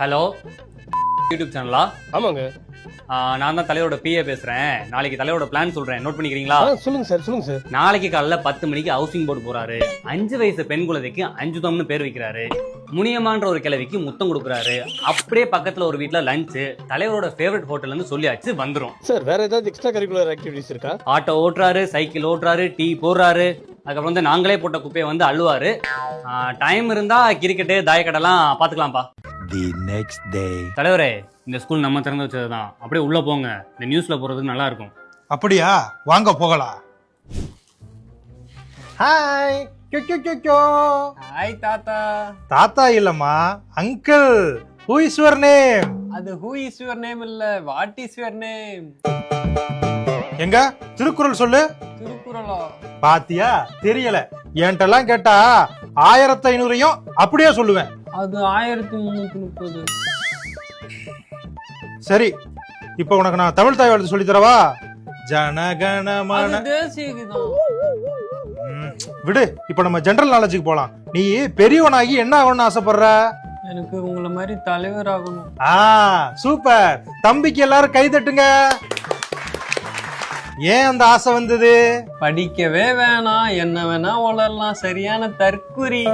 Hello, YouTube சேனலா? ஆமாங்க. நான் தான் தலைவரோட பிஏ பேசுறேன். நாளைக்கு தலைவரோட பிளான் சொல்றேன், நோட் பண்ணிக்கிறீங்களா? சொல்லுங்க சார். நாளைக்கு காலைல 10 மணிக்கு ஹவுசிங் போர்டு போறாரு. 5 வயசு பெண் குழந்தைக்கு அஞ்சுதம்னு பேர் வைக்கிறாரு. முனியமான்ற ஒரு கிழவிக்கு முத்தம் கொடுக்குறாரு. அப்படியே பக்கத்துல ஒரு வீட்ல லஞ்ச். தலைவரோட ஃபேவரட் ஹோட்டல்னு சொல்லியாச்சு, வந்துரும். சார் வேற ஏதாவது எக்ஸ்ட்ரா கரிக்குலர் ஆக்டிவிட்டிஸ் இருக்கா? ஆட்டோ ஓட்டுறாரு, சைக்கிள் ஓட்டுறாரு, டீ போடுறாரு. அதுக்கப்புறம் வந்து நாங்களே போட்ட குப்பையை வந்து அள்ளுவாரு. டைம் இருந்தா கிரிக்கெட்டு, தாயக்கடெல்லாம் பாத்துக்கலாம்ப்பா. The next day. தலைவரே, இந்த ஸ்கூல் நம்ம திறந்து வச்சதுதான். அப்படியே உள்ள போங்க, இந்த நியூஸ்ல போறதுக்கு நல்லா இருக்கும். அப்படியா? வாங்க போகலாம். ஹாய். ஹாய் தாத்தா. தாத்தா இல்லம்மா, uncle. Who is your name? அது who is your name இல்ல, what is your name? எங்க திருக்குறள் சொல்லு. திருக்குறளா? பாத்தியா, தெரியல. என்கிட்டலாம் கேட்டா 1500 அப்படியே சொல்லுவேன். அது 1330. சரி, இப்ப உனக்கு நான் தமிழ் தாய் வாழ்த்து சொல்லி தரவா? ஜனகணமன. அது தேசிய கீதம். விடு, இப்ப நம்ம ஜெனரல் நாலேஜுக்கு போலாம். நீ பெரியவனாகி என்ன ஆகணும்னு ஆசைப்படுற? எனக்கு உங்களை மாதிரி தலைவர் ஆகணும். சூப்பர். தம்பிக்கு எல்லாரும் கை தட்டுங்க. ஏன் அந்த ஆசை வந்தது? படிக்கவே வேணாம், என்ன வேணா வளரலாம், சரியான தற்குறி.